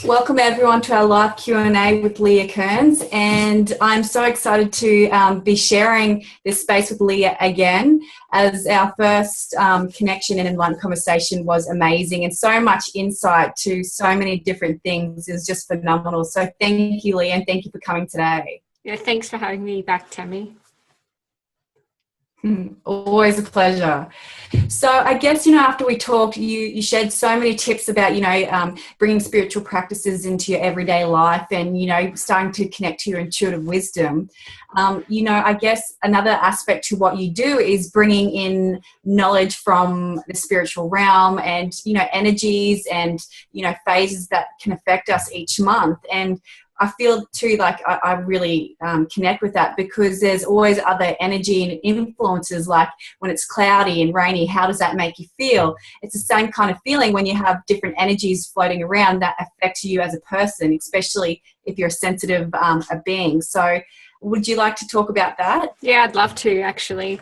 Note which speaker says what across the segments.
Speaker 1: Welcome everyone to our live Q&A with Leah Kearns, and I'm so excited to be sharing this space with Leah again, as our first connection and Enlightened Conversation was amazing, and so much insight to so many different things is just phenomenal. So thank you, Leah, and thank you for coming today.
Speaker 2: Yeah, thanks for having me back, Tammie.
Speaker 1: Always a pleasure. So I guess, after we talked, you shared so many tips about, bringing spiritual practices into your everyday life and, starting to connect to your intuitive wisdom. I guess another aspect to what you do is bringing in knowledge from the spiritual realm and, energies and, phases that can affect us each month. And I feel too like I really connect with that, because there's always other energy and influences, like when it's cloudy and rainy, how does that make you feel? It's the same kind of feeling when you have different energies floating around that affect you as a person, especially if you're a sensitive a being. So would you like to talk about that?
Speaker 2: Yeah, I'd love to, actually.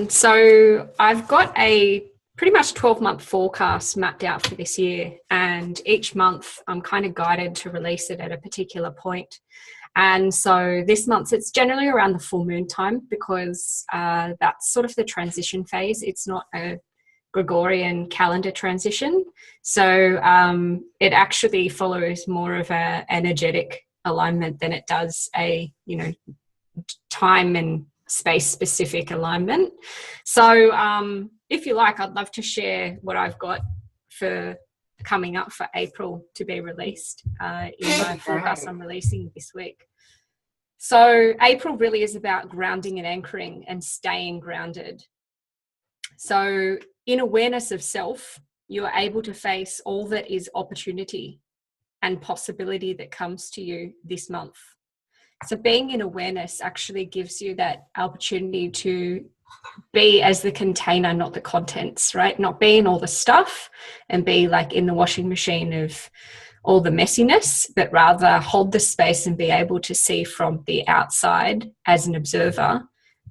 Speaker 2: So I've got a pretty much 12-month forecast mapped out for this year, and each month I'm kind of guided to release it at a particular point. And so this month it's generally around the full moon time, because that's sort of the transition phase. It's not a Gregorian calendar transition, so it actually follows more of a energetic alignment than it does a time and space specific alignment. So if you like, I'd love to share what I've got for coming up for April to be released in my forecast I'm releasing this week. So April really is about grounding and anchoring and staying grounded. So in awareness of self, you are able to face all that is opportunity and possibility that comes to you this month. So being in awareness actually gives you that opportunity to be as the container, not the contents, right? Not be in all the stuff and be like in the washing machine of all the messiness, but rather hold the space and be able to see from the outside as an observer,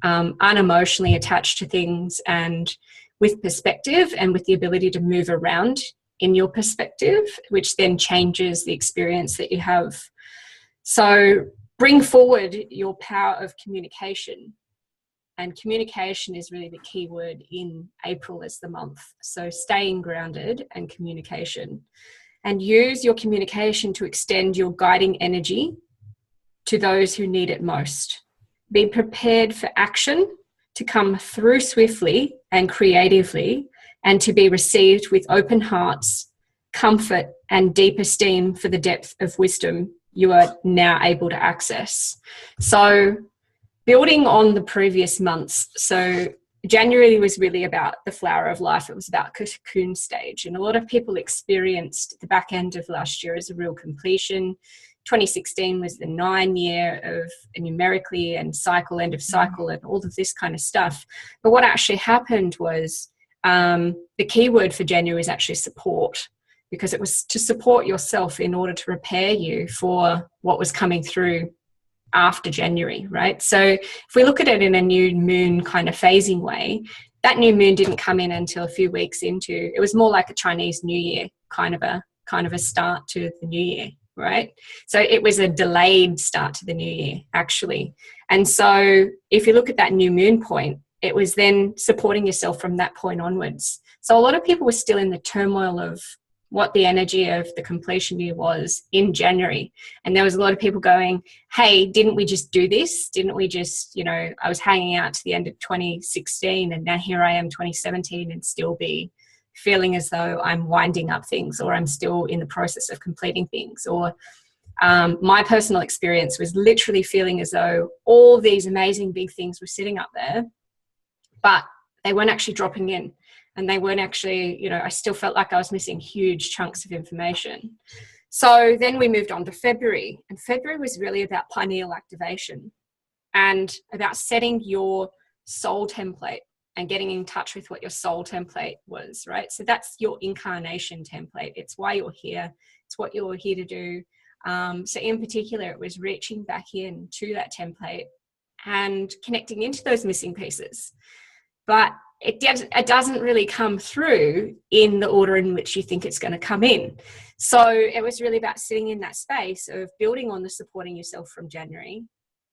Speaker 2: unemotionally attached to things and with perspective and with the ability to move around in your perspective, which then changes the experience that you have. So bring forward your power of communication. And communication is really the key word in April as the month. So staying grounded and communication. And use your communication to extend your guiding energy to those who need it most. Be prepared for action to come through swiftly and creatively, and to be received with open hearts, comfort, and deep esteem for the depth of wisdom you are now able to access. So building on the previous months, so January was really about the flower of life. It was about cocoon stage. And a lot of people experienced the back end of last year as a real completion. 2016 was the 9-year of numerically and cycle, end of cycle, and all of this kind of stuff. But what actually happened was the key word for January is actually support, because it was to support yourself in order to prepare you for what was coming through after January, right? So if we look at it in a new moon kind of phasing way, that new moon didn't come in until a few weeks into, it was more like a Chinese New Year kind of a start to the new year, right? So it was a delayed start to the new year, actually. And so if you look at that new moon point, it was then supporting yourself from that point onwards. So a lot of people were still in the turmoil of what the energy of the completion year was in January. And there was a lot of people going, hey, didn't we just do this? Didn't we just, I was hanging out to the end of 2016 and now here I am 2017 and still be feeling as though I'm winding up things, or I'm still in the process of completing things. Or my personal experience was literally feeling as though all these amazing big things were sitting up there, but they weren't actually dropping in. And they weren't actually, I still felt like I was missing huge chunks of information. So then we moved on to February. And February was really about pineal activation and about setting your soul template and getting in touch with what your soul template was, right? So that's your incarnation template. It's why you're here. It's what you're here to do. So in particular, it was reaching back in to that template and connecting into those missing pieces. But it doesn't really come through in the order in which you think it's going to come in. So it was really about sitting in that space of building on the supporting yourself from January,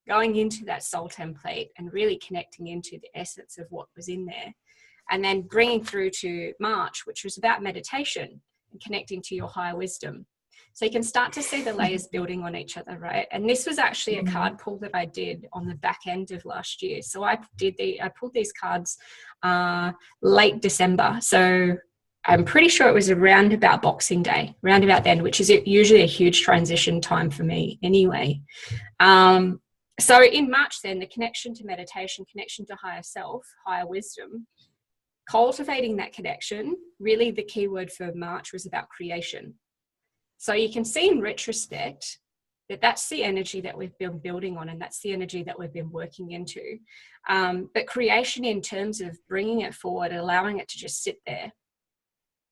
Speaker 2: going into that soul template and really connecting into the essence of what was in there, and then bringing through to March, which was about meditation and connecting to your higher wisdom. So you can start to see the layers building on each other, right? And this was actually a card pull that I did on the back end of last year. So I pulled these cards late December. So I'm pretty sure it was around about Boxing Day, around about then, which is usually a huge transition time for me anyway. So in March then, the connection to meditation, connection to higher self, higher wisdom, cultivating that connection, really the key word for March was about creation. So you can see in retrospect that that's the energy that we've been building on, and that's the energy that we've been working into. But creation in terms of bringing it forward, allowing it to just sit there,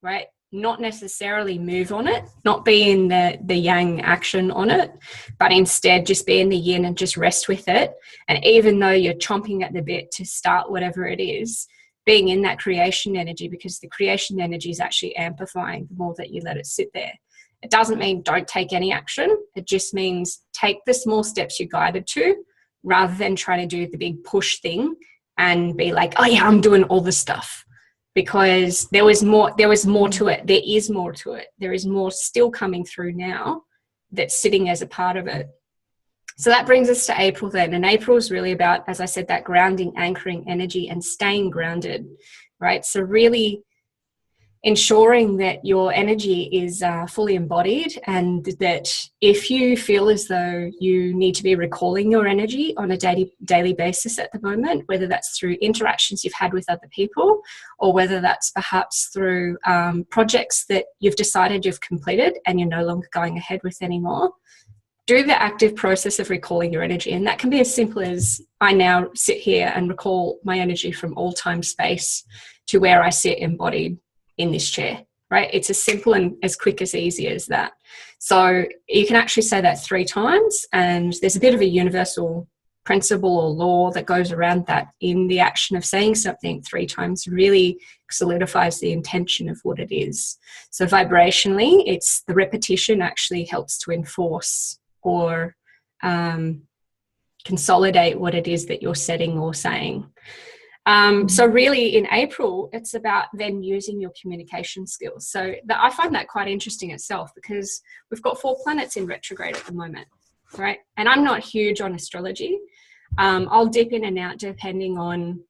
Speaker 2: right? Not necessarily move on it, not be in the yang action on it, but instead just be in the yin and just rest with it. And even though you're chomping at the bit to start whatever it is, being in that creation energy, because the creation energy is actually amplifying the more that you let it sit there. It doesn't mean don't take any action. It just means take the small steps you're guided to, rather than trying to do the big push thing and be like, oh yeah, I'm doing all the stuff. Because there was more to it. There is more to it. There is more still coming through now that's sitting as a part of it. So that brings us to April then. And April is really about, as I said, that grounding, anchoring energy and staying grounded, right? So really ensuring that your energy is fully embodied, and that if you feel as though you need to be recalling your energy on a daily basis at the moment, whether that's through interactions you've had with other people, or whether that's perhaps through projects that you've decided you've completed and you're no longer going ahead with anymore, do the active process of recalling your energy. And that can be as simple as I now sit here and recall my energy from all time space to where I sit embodied in this chair, right? It's as simple and as quick as easy as that. So you can actually say that 3 times, and there's a bit of a universal principle or law that goes around that. In the action of saying something 3 times really solidifies the intention of what it is. So vibrationally, it's the repetition actually helps to enforce or consolidate what it is that you're setting or saying. So really in April, it's about then using your communication skills. So I find that quite interesting itself, because we've got 4 planets in retrograde at the moment, right? And I'm not huge on astrology. I'll dip in and out depending on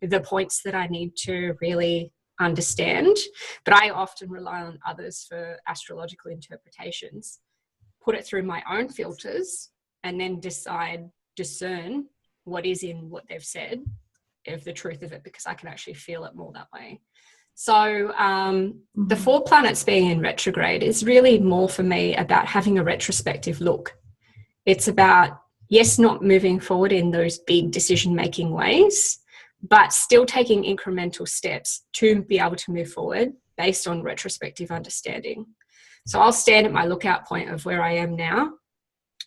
Speaker 2: the points that I need to really understand, but I often rely on others for astrological interpretations, put it through my own filters, and then discern what is in what they've said, of the truth of it, because I can actually feel it more that way. So the 4 planets being in retrograde is really more for me about having a retrospective look. It's about, yes, not moving forward in those big decision-making ways, but still taking incremental steps to be able to move forward based on retrospective understanding. So I'll stand at my lookout point of where I am now,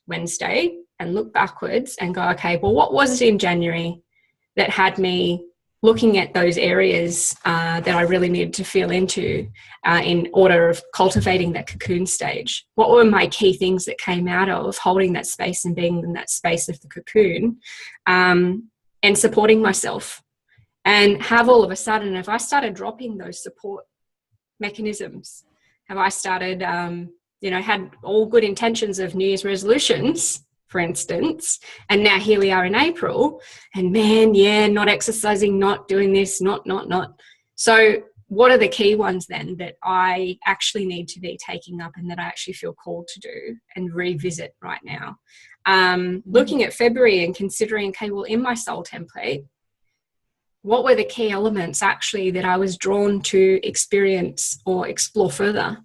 Speaker 2: Wednesday, and look backwards and go, okay, well, what was it in January that had me looking at those areas that I really needed to feel into in order of cultivating that cocoon stage? What were my key things that came out of holding that space and being in that space of the cocoon, and supporting myself? And have all of a sudden, if I started dropping those support mechanisms, have I started, had all good intentions of New Year's resolutions, for instance, and now here we are in April, and man, yeah, not exercising, not doing this, not. So what are the key ones then that I actually need to be taking up and that I actually feel called to do and revisit right now? Looking at February and considering, okay, well, in my soul template, what were the key elements actually that I was drawn to experience or explore further?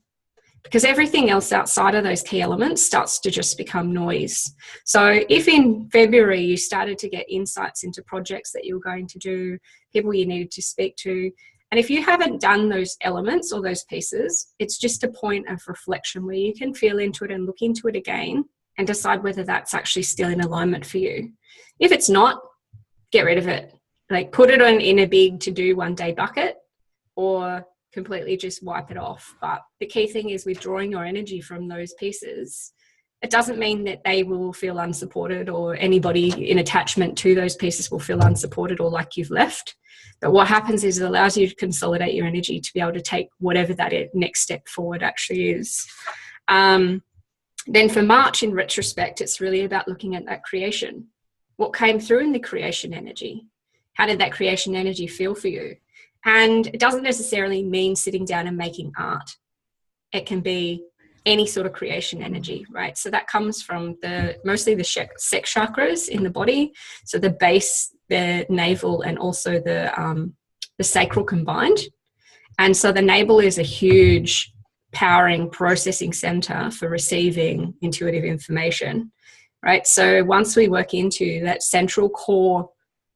Speaker 2: Because everything else outside of those key elements starts to just become noise. So if in February you started to get insights into projects that you were going to do, people you needed to speak to, and if you haven't done those elements or those pieces, it's just a point of reflection where you can feel into it and look into it again and decide whether that's actually still in alignment for you. If it's not, get rid of it. like put it on in a big to-do one-day bucket, or completely just wipe it off. But the key thing is withdrawing your energy from those pieces. It doesn't mean that they will feel unsupported, or anybody in attachment to those pieces will feel unsupported or like you've left. But what happens is it allows you to consolidate your energy to be able to take whatever that next step forward actually is. Then for March in retrospect, it's really about looking at that creation. What came through in the creation energy? How did that creation energy feel for you? And it doesn't necessarily mean sitting down and making art. It can be any sort of creation energy, right? So that comes from mostly the sex chakras in the body. So the base, the navel, and also the sacral combined. And so the navel is a huge powering processing center for receiving intuitive information, right? So once we work into that central core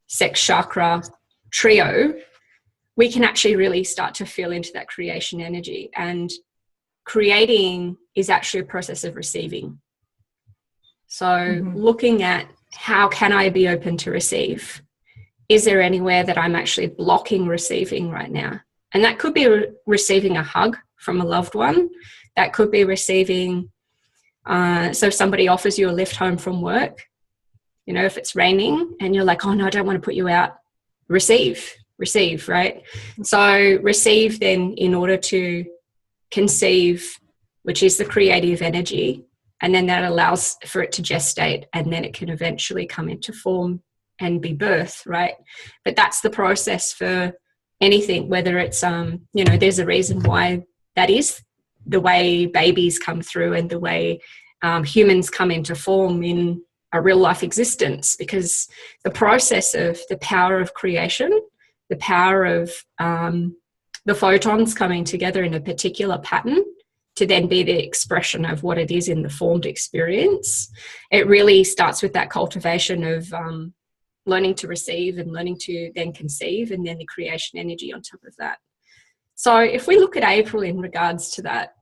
Speaker 2: sex chakra trio, we can actually really start to feel into that creation energy. And creating is actually a process of receiving. So looking at how can I be open to receive? Is there anywhere that I'm actually blocking receiving right now? And that could be receiving a hug from a loved one. That could be receiving, so if somebody offers you a lift home from work, you know, if it's raining and you're like, oh no, I don't want to put you out, receive, right? So receive then in order to conceive, which is the creative energy, and then that allows for it to gestate, and then it can eventually come into form and be birth, right? But that's the process for anything, whether it's you know, there's a reason why that is the way babies come through and the way humans come into form in a real life existence, because the process of the power of creation, the power of the photons coming together in a particular pattern to then be the expression of what it is in the formed experience, it really starts with that cultivation of learning to receive and learning to then conceive, and then the creation energy on top of that. So if we look at April in regards to that,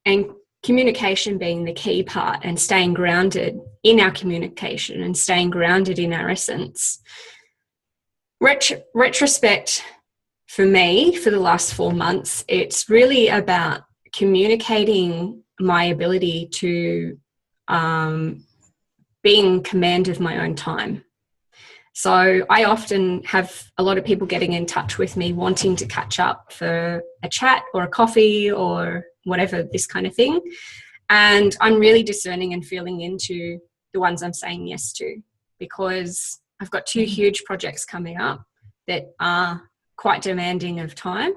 Speaker 2: and communication being the key part, and staying grounded in our communication and staying grounded in our essence, retrospect for me for the last 4 months, it's really about communicating my ability to be in command of my own time. So I often have a lot of people getting in touch with me wanting to catch up for a chat or a coffee or whatever, this kind of thing. And I'm really discerning and feeling into the ones I'm saying yes to, because I've got 2 huge projects coming up that are quite demanding of time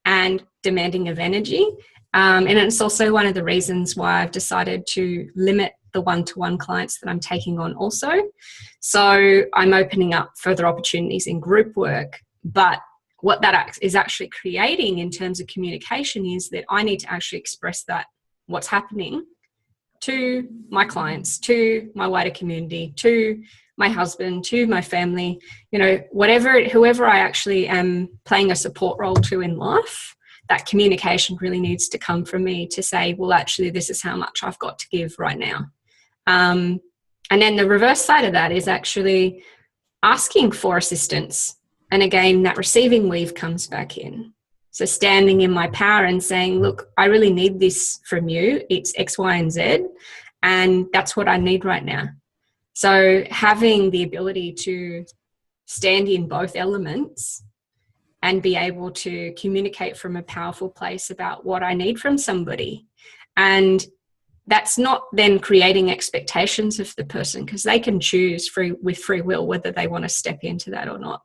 Speaker 2: and demanding of energy. And it's also one of the reasons why I've decided to limit the one-to-one clients that I'm taking on also. So I'm opening up further opportunities in group work. But what that is actually creating in terms of communication is that I need to actually express that, what's happening, to my clients, to my wider community, to my husband, to my family, you know, whoever I actually am playing a support role to in life. That communication really needs to come from me to say, well, actually, this is how much I've got to give right now. And then the reverse side of that is actually asking for assistance. And again, that receiving weave comes back in. So standing in my power and saying, look, I really need this from you. It's X, Y, and Z. And that's what I need right now. So having the ability to stand in both elements and be able to communicate from a powerful place about what I need from somebody. And that's not then creating expectations of the person, because they can choose with free will whether they want to step into that or not.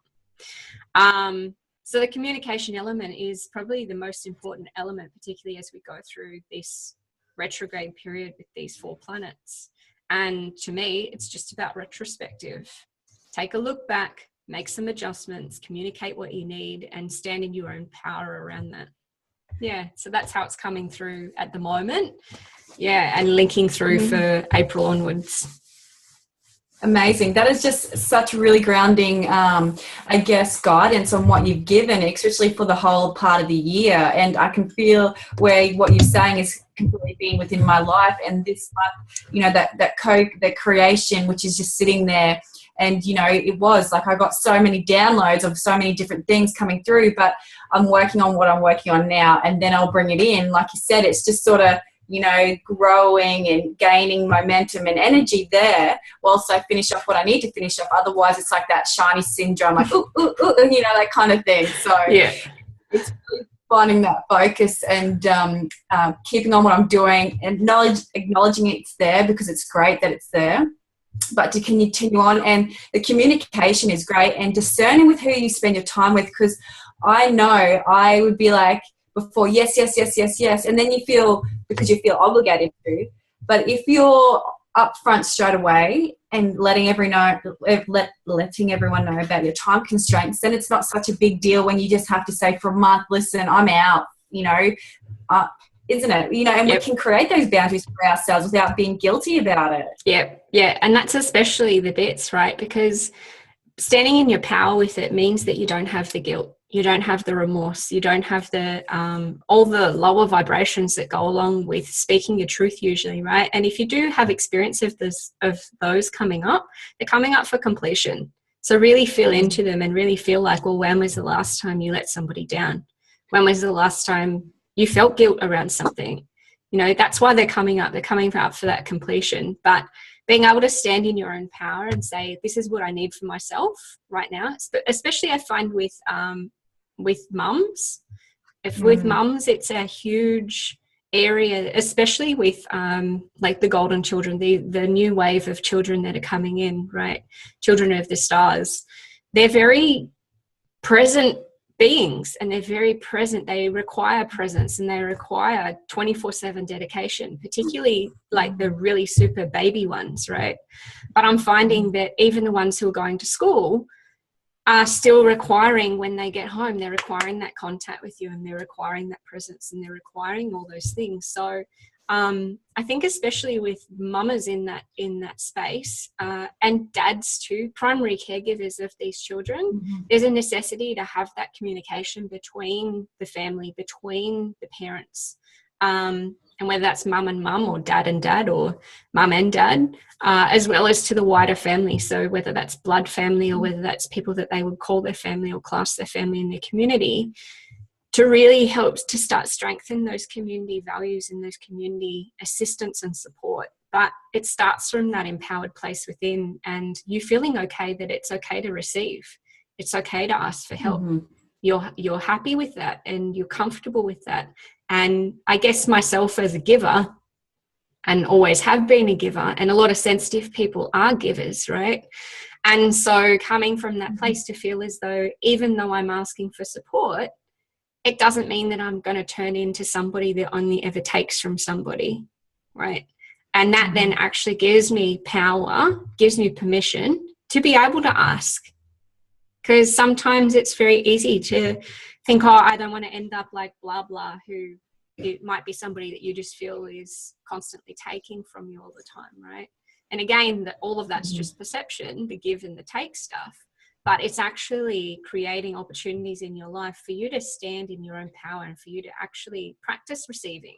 Speaker 2: So the communication element is probably the most important element, particularly as we go through this retrograde period with these 4 planets. And to me, it's just about retrospective. Take a look back, make some adjustments, communicate what you need, and stand in your own power around that. Yeah, so that's how it's coming through at the moment. Yeah, and linking through for April onwards.
Speaker 1: Amazing. That is just such really grounding, I guess, guidance on what you've given, especially for the whole part of the year. And I can feel where what you're saying is completely being within my life. And this month, you know, that creation, which is just sitting there And, you know, it was like I got so many downloads of so many different things coming through, but I'm working on what I'm working on now, and then I'll bring it in. Like you said, it's just sort of, you know, growing and gaining momentum and energy there whilst I finish off what I need to finish off. Otherwise, it's like that shiny syndrome, like, ooh, ooh, ooh, you know, that kind of thing. So
Speaker 2: yeah,
Speaker 1: it's really finding that focus and keeping on what I'm doing and acknowledging it's there, because it's great that it's there, but to continue on. And the communication is great, and discerning with who you spend your time with, because I know I would be like before, yes, yes, yes, yes, yes, and then you feel, because you feel obligated to. But if you're upfront straight away and letting everyone know about your time constraints, then it's not such a big deal when you just have to say for a month, listen, I'm out, you know, isn't it? You know, and we can create those boundaries for ourselves without being guilty about it.
Speaker 2: Yeah. And that's especially the bits, right? Because standing in your power with it means that you don't have the guilt. You don't have the remorse. You don't have the all the lower vibrations that go along with speaking your truth usually, right? And if you do have experience of those coming up, they're coming up for completion. So really feel into them and really feel like, well, when was the last time you let somebody down? When was the last time you felt guilt around something? You know, that's why they're coming up. They're coming up for that completion. But being able to stand in your own power and say, this is what I need for myself right now, especially I find with mums. With mums, it's a huge area, especially with like the golden children, the new wave of children that are coming in, right? Children of the stars. They're very present beings, and they're very present. They require presence, and they require 24/7 dedication, particularly like the really super baby ones, right? But I'm finding that even the ones who are going to school are still requiring, when they get home, they're requiring that contact with you, and they're requiring that presence, and they're requiring all those things. So I think especially with mamas in that space, and dads too, primary caregivers of these children, there's a necessity to have that communication between the family, between the parents, and whether that's mum and mum, or dad and dad, or mum and dad, as well as to the wider family. So whether that's blood family, or whether that's people that they would call their family or class their family in their community, to really help to start strengthen those community values and those community assistance and support. But it starts from that empowered place within, and you feeling okay that it's okay to receive. It's okay to ask for help. You're happy with that, and you're comfortable with that. And I guess myself as a giver, and always have been a giver, and a lot of sensitive people are givers, right? And so coming from that place to feel as though, even though I'm asking for support, it doesn't mean that I'm going to turn into somebody that only ever takes from somebody, right? And that then actually gives me power, gives me permission to be able to ask. Because sometimes it's very easy to think, oh, I don't want to end up like blah, blah, who it might be somebody that you just feel is constantly taking from you all the time, right? And again, all of that's just perception, the give and the take stuff. But it's actually creating opportunities in your life for you to stand in your own power, and for you to actually practice receiving.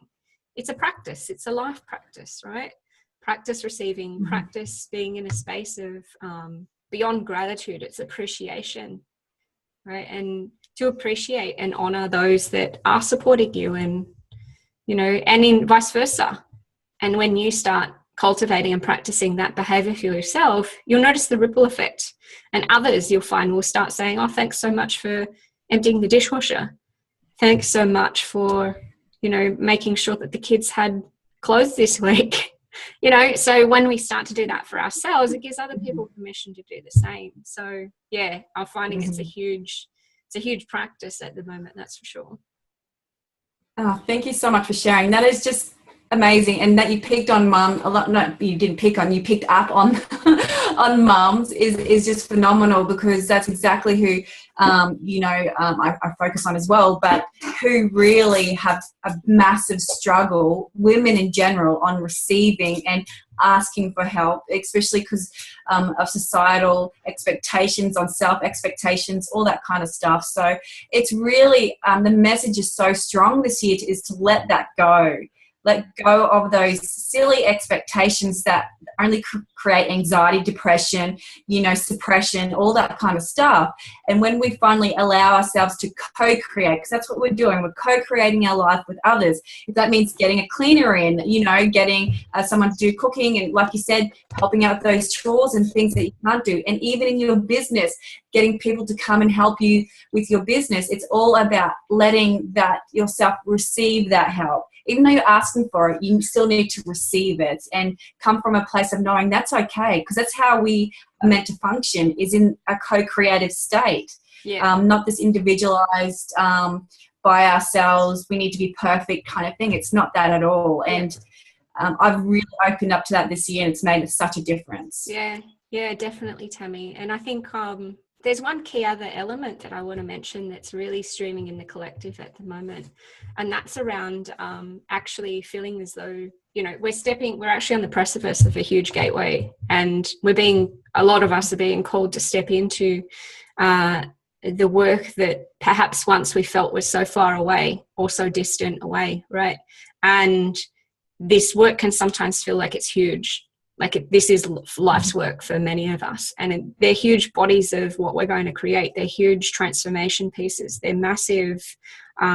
Speaker 2: It's a practice. It's a life practice, right? Practice receiving, practice being in a space of beyond gratitude. It's appreciation, right? And to appreciate and honor those that are supporting you, and, you know, and in vice versa. And when you start cultivating and practicing that behavior for yourself, you'll notice the ripple effect. And others, you'll find, will start saying, oh, thanks so much for emptying the dishwasher. Thanks so much for, you know, making sure that the kids had clothes this week. You know, so when we start to do that for ourselves, it gives other people permission to do the same. So yeah, I'm finding it's a huge practice at the moment, that's for sure.
Speaker 1: Oh, thank you so much for sharing. That is just amazing. And that you picked on mum a lot. No, you didn't pick on, you picked up on on mums is just phenomenal, because that's exactly who I focus on as well, but who really have a massive struggle, women in general, on receiving and asking for help, especially because of societal expectations, on self expectations, all that kind of stuff. So it's really the message is so strong this year is to let that go. let go of those silly expectations that only create anxiety, depression, suppression, all that kind of stuff. And when we finally allow ourselves to co-create, because that's what we're doing, we're co-creating our life with others. If that means getting a cleaner in, getting someone to do cooking, and like you said, helping out with those chores and things that you can't do. And even in your business, getting people to come and help you with your business. It's all about letting that yourself receive that help. Even though you're asking for it, you still need to receive it and come from a place of knowing that's okay, because that's how we are meant to function, is in a co-creative state. Not this individualized, by ourselves, we need to be perfect kind of thing. It's not that at all. And I've really opened up to that this year, and it's made such a difference.
Speaker 2: Yeah, definitely, Tammie. And I think there's one key other element that I want to mention that's really streaming in the collective at the moment, and that's around actually feeling as though, we're actually on the precipice of a huge gateway, and a lot of us are being called to step into the work that perhaps once we felt was so far away or so distant away, right? And this work can sometimes feel like it's huge. This is life's work for many of us, and they're huge bodies of what we're going to create. They're huge transformation pieces. They're massive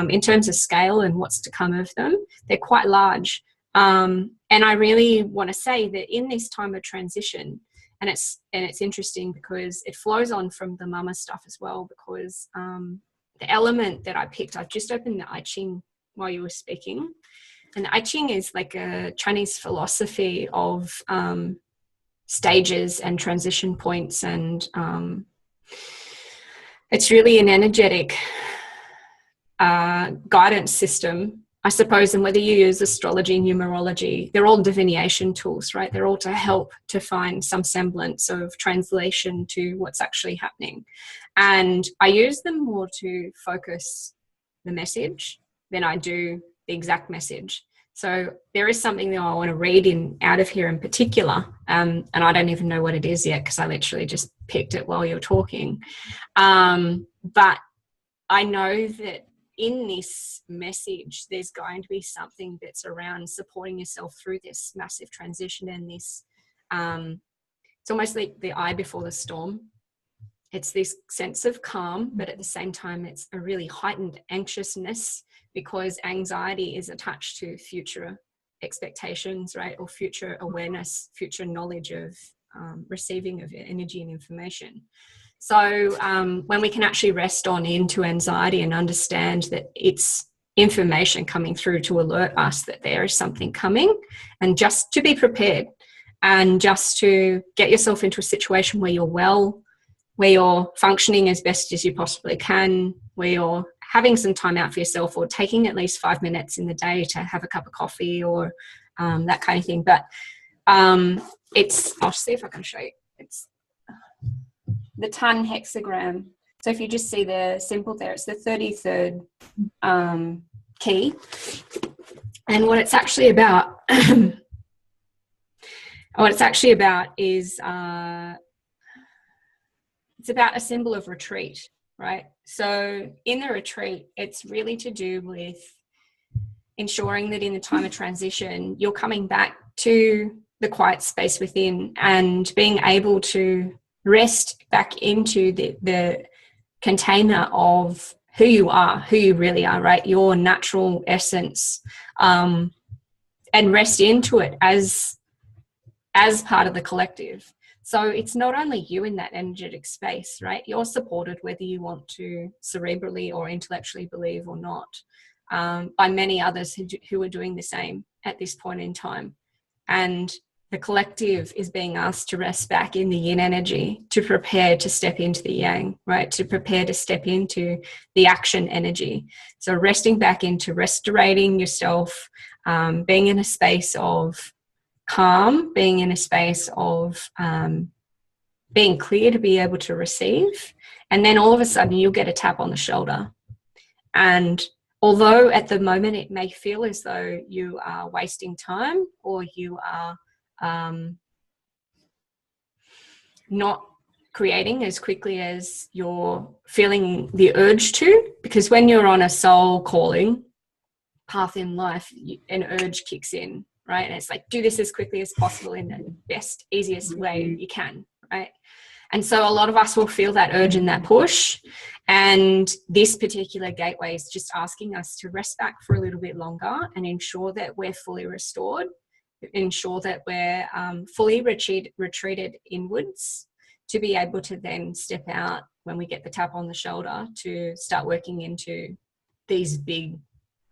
Speaker 2: in terms of scale and what's to come of them. They're quite large, and I really want to say that in this time of transition, and it's interesting because it flows on from the mama stuff as well. Because the element that I picked, I've just opened the I Ching while you were speaking. And I Ching is like a Chinese philosophy of stages and transition points, and it's really an energetic guidance system, I suppose. And whether you use astrology, numerology, they're all divination tools, right? They're all to help to find some semblance of translation to what's actually happening. And I use them more to focus the message than I do the exact message. So there is something that I want to read out of here in particular, and I don't even know what it is yet because I literally just picked it while you're talking. But I know that in this message, there's going to be something that's around supporting yourself through this massive transition, and this, it's almost like the eye before the storm. It's this sense of calm, but at the same time, it's a really heightened anxiousness, because anxiety is attached to future expectations, right? Or future awareness, future knowledge of receiving of energy and information. So when we can actually rest on into anxiety and understand that it's information coming through to alert us that there is something coming, and just to be prepared, and just to get yourself into a situation where you're well, where you're functioning as best as you possibly can, where you're having some time out for yourself, or taking at least 5 minutes in the day to have a cup of coffee, or that kind of thing. But I'll see if I can show you. It's the ton hexagram. So if you just see the symbol there, it's the 33rd key. And what it's actually about, is it's about a symbol of retreat, right? So in the retreat, it's really to do with ensuring that in the time of transition, you're coming back to the quiet space within, and being able to rest back into the container of who you are, who you really are, right? Your natural essence, and rest into it as part of the collective. So it's not only you in that energetic space, right? You're supported whether you want to cerebrally or intellectually believe or not, by many others who are doing the same at this point in time. And the collective is being asked to rest back in the yin energy, to prepare to step into the yang, right? To prepare to step into the action energy. So resting back into restorating yourself, being in a space of calm, being in a space of being clear to be able to receive. And then all of a sudden you'll get a tap on the shoulder. And although at the moment it may feel as though you are wasting time, or you are not creating as quickly as you're feeling the urge to, because when you're on a soul calling path in life, an urge kicks in, right? And it's like, do this as quickly as possible in the best, easiest way you can, right? And so a lot of us will feel that urge and that push. And this particular gateway is just asking us to rest back for a little bit longer and ensure that we're fully restored, ensure that we're fully retreated inwards, to be able to then step out when we get the tap on the shoulder to start working into these big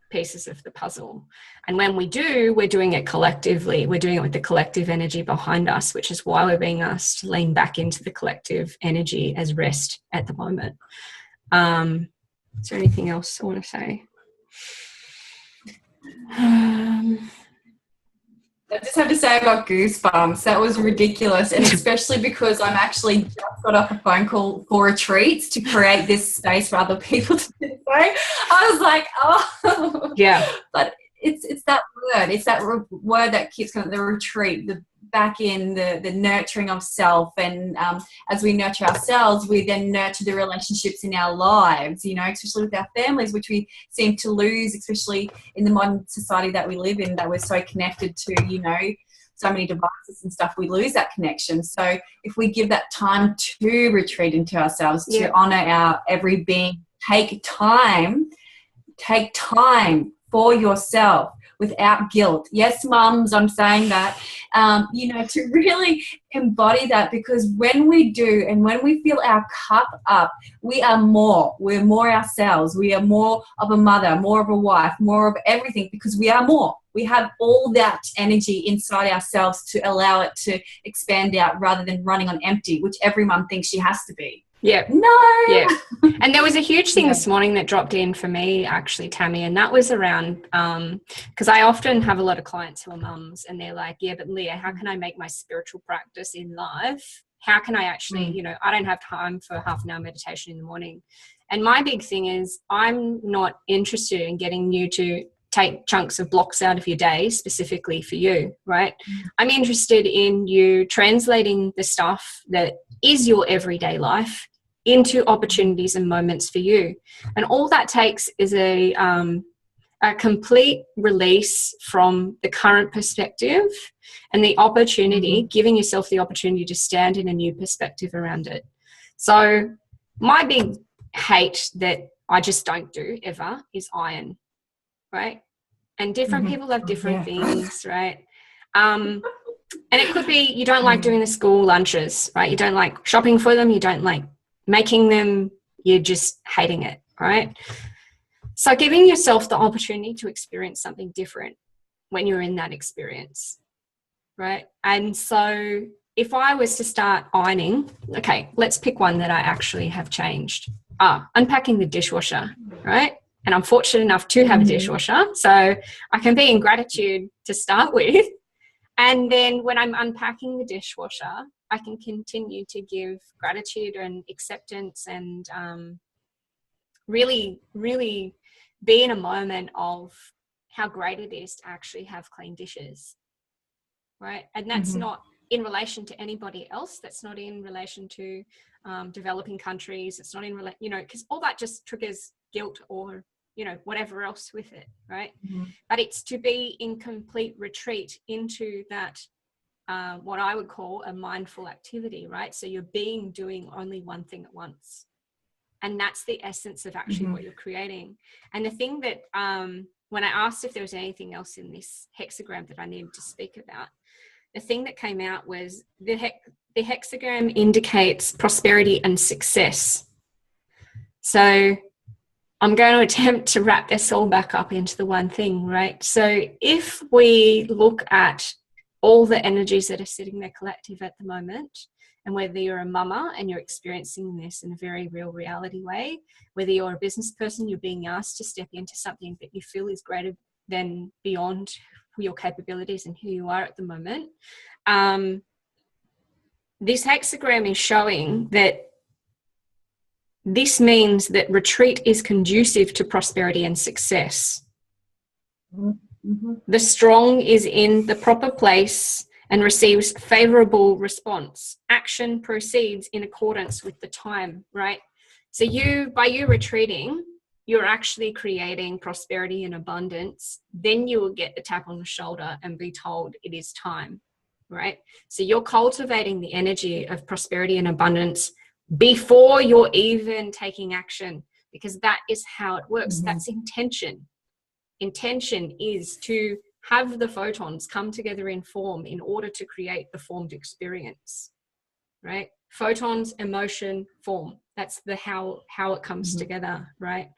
Speaker 2: pieces of the puzzle. And when we do, we're doing it collectively. We're doing it with the collective energy behind us, which is why we're being asked to lean back into the collective energy as rest at the moment. Is there anything else I want to say?
Speaker 1: I just have to say I got goosebumps. That was ridiculous. And especially because I'm actually just got off a phone call for retreats to create this space for other people to do so. I was like, oh.
Speaker 2: Yeah.
Speaker 1: But it's that word. It's that word that keeps coming, the retreat, the back in, the nurturing of self. And as we nurture ourselves, we then nurture the relationships in our lives, you know, especially with our families, which we seem to lose, especially in the modern society that we live in, that we're so connected to, you know, so many devices and stuff, we lose that connection. So if we give that time to retreat into ourselves, to honor our every being, take time for yourself without guilt. Yes, mums, I'm saying that, you know, to really embody that, because when we do and when we fill our cup up, we are more. We're more ourselves. We are more of a mother, more of a wife, more of everything, because we are more. We have all that energy inside ourselves to allow it to expand out rather than running on empty, which every mum thinks she has to be.
Speaker 2: Yeah.
Speaker 1: No.
Speaker 2: Yeah. And there was a huge thing this morning that dropped in for me, actually, Tammie, and that was around, because I often have a lot of clients who are mums and they're like, yeah, but Leah, how can I make my spiritual practice in life? How can I actually, you know, I don't have time for half an hour meditation in the morning. And my big thing is, I'm not interested in getting you to take chunks of blocks out of your day specifically for you, right? I'm interested in you translating the stuff that is your everyday life into opportunities and moments for you. And all that takes is a complete release from the current perspective and the opportunity, giving yourself the opportunity to stand in a new perspective around it. So my big hate that I just don't do ever is iron, right? And different people have different things, right? And it could be you don't like doing the school lunches, right? You don't like shopping for them. You don't like making them. You're just hating it, right? So giving yourself the opportunity to experience something different when you're in that experience, right? And so if I was to start ironing, okay, let's pick one that I actually have changed. Unpacking the dishwasher, right? And I'm fortunate enough to have a dishwasher, so I can be in gratitude to start with. And then when I'm unpacking the dishwasher, I can continue to give gratitude and acceptance and really, really be in a moment of how great it is to actually have clean dishes, right? And that's not in relation to anybody else. That's not in relation to developing countries. It's not in, you know, because all that just triggers guilt or, you know, whatever else with it, right? But it's to be in complete retreat into that, what I would call a mindful activity, right? So you're doing only one thing at once. And that's the essence of actually what you're creating. And the thing that, when I asked if there was anything else in this hexagram that I needed to speak about, the thing that came out was the hexagram indicates prosperity and success. So I'm going to attempt to wrap this all back up into the one thing, right? So if we look at all the energies that are sitting there collective at the moment, and whether you're a mama and you're experiencing this in a very real reality way, whether you're a business person, you're being asked to step into something that you feel is greater than beyond your capabilities and who you are at the moment. This hexagram is showing that this means that retreat is conducive to prosperity and success. The strong is in the proper place and receives favorable response. Action proceeds in accordance with the time, right? So by you retreating, you're actually creating prosperity and abundance, then you will get the tap on the shoulder and be told it is time, right? So you're cultivating the energy of prosperity and abundance before you're even taking action, because that is how it works.
Speaker 1: Mm-hmm.
Speaker 2: That's intention. Intention is to have the photons come together in form in order to create the formed experience, right? Photons, emotion, form. That's the how it comes together, right?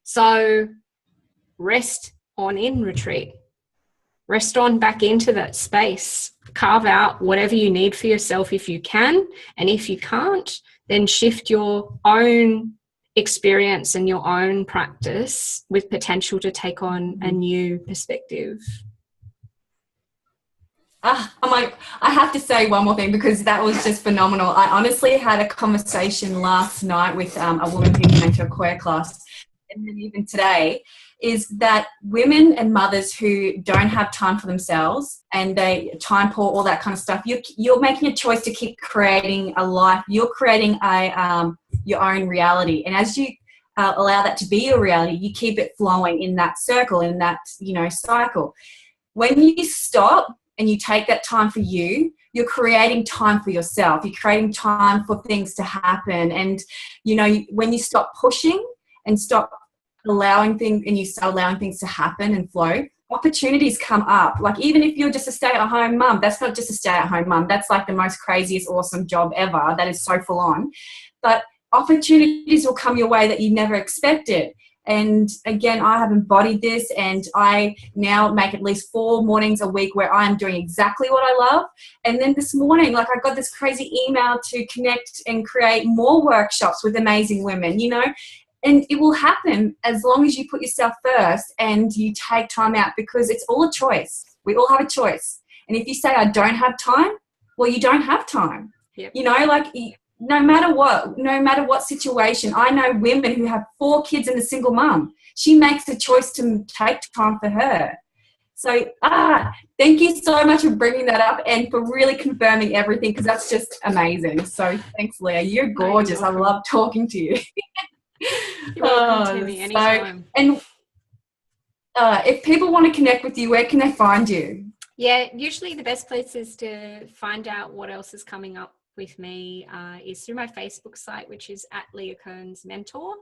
Speaker 2: So rest on in retreat. Rest on back into that space. Carve out whatever you need for yourself if you can. And if you can't, then shift your own experience and your own practice with potential to take on a new perspective.
Speaker 1: I have to say one more thing, because that was just phenomenal. I honestly had a conversation last night with a woman who came to a choir class, and then even today, is that women and mothers who don't have time for themselves and they time poor, all that kind of stuff, you're making a choice to keep creating a life. You're creating your own reality, and as you allow that to be your reality, you keep it flowing in that circle, in that cycle. When you stop and you take that time for you, you're creating time for yourself. You're creating time for things to happen. And, when you stop pushing and stop allowing things, and you start allowing things to happen and flow, opportunities come up. Like, even if you're just a stay-at-home mum, that's not just a stay-at-home mum. That's like the most craziest, awesome job ever. That is so full on. But opportunities will come your way that you never expected. And again, I have embodied this, and I now make at least 4 mornings a week where I'm doing exactly what I love. And then this morning, I got this crazy email to connect and create more workshops with amazing women, and it will happen as long as you put yourself first and you take time out, because it's all a choice. We all have a choice. And if you say, I don't have time, well, you don't have time.
Speaker 2: Yep.
Speaker 1: No matter what situation. I know women who have 4 kids and a single mum. She makes the choice to take time for her. So, thank you so much for bringing that up and for really confirming everything, because that's just amazing. So thanks, Leah. You're gorgeous. I love talking to you.
Speaker 2: You're welcome, Tammie, anytime.
Speaker 1: And if people want to connect with you, where can they find you?
Speaker 2: Yeah, usually the best place is to find out what else is coming up with me is through my Facebook site, which is at Leah Kearns Mentor,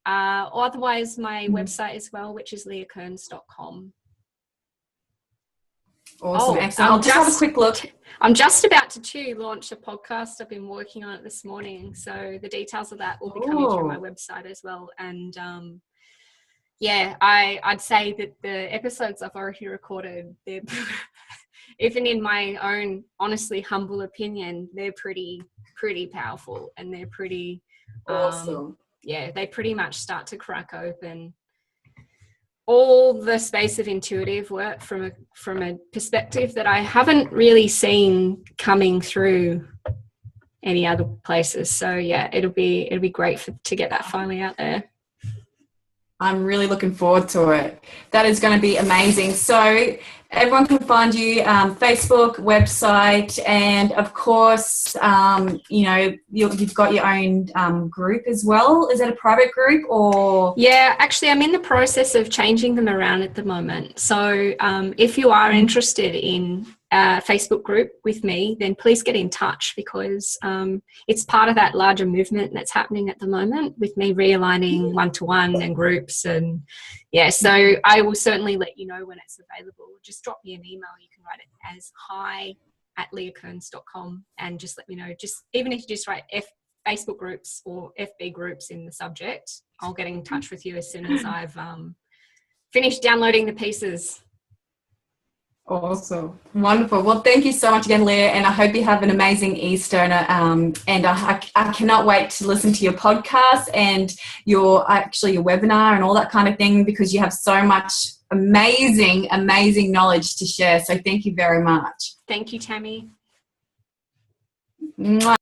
Speaker 2: or otherwise my website as well, which is leahkearns.com.
Speaker 1: Awesome, excellent. I'll just have a quick look.
Speaker 2: I'm just about to launch a podcast. I've been working on it this morning, so the details of that will be coming through my website as well. And I'd say that the episodes I've already recorded, they're even in my own honestly humble opinion, they're pretty powerful, and they're pretty
Speaker 1: awesome.
Speaker 2: They pretty much start to crack open all the space of intuitive work from a perspective that I haven't really seen coming through any other places. So yeah, it'll be great to get that finally out there.
Speaker 1: I'm really looking forward to it. That is going to be amazing. So everyone can find you, Facebook, website, and of course, you've got your own group as well. Is that a private group or?
Speaker 2: Yeah, actually, I'm in the process of changing them around at the moment. So if you are interested in a Facebook group with me, then please get in touch, because it's part of that larger movement that's happening at the moment with me realigning one-to-one and groups. And so I will certainly let you know when it's available. Just drop me an email. You can write it as hi@leahkearns.com and just let me know. Just even if you just write Facebook groups or FB groups in the subject, I'll get in touch with you as soon as I've finished downloading the pieces.
Speaker 1: Awesome. Wonderful. Well, thank you so much again, Leah, and I hope you have an amazing Easter. And I cannot wait to listen to your podcast and your webinar and all that kind of thing, because you have so much amazing knowledge to share. So thank you very much.
Speaker 2: Thank you, Tammie.
Speaker 1: Mwah.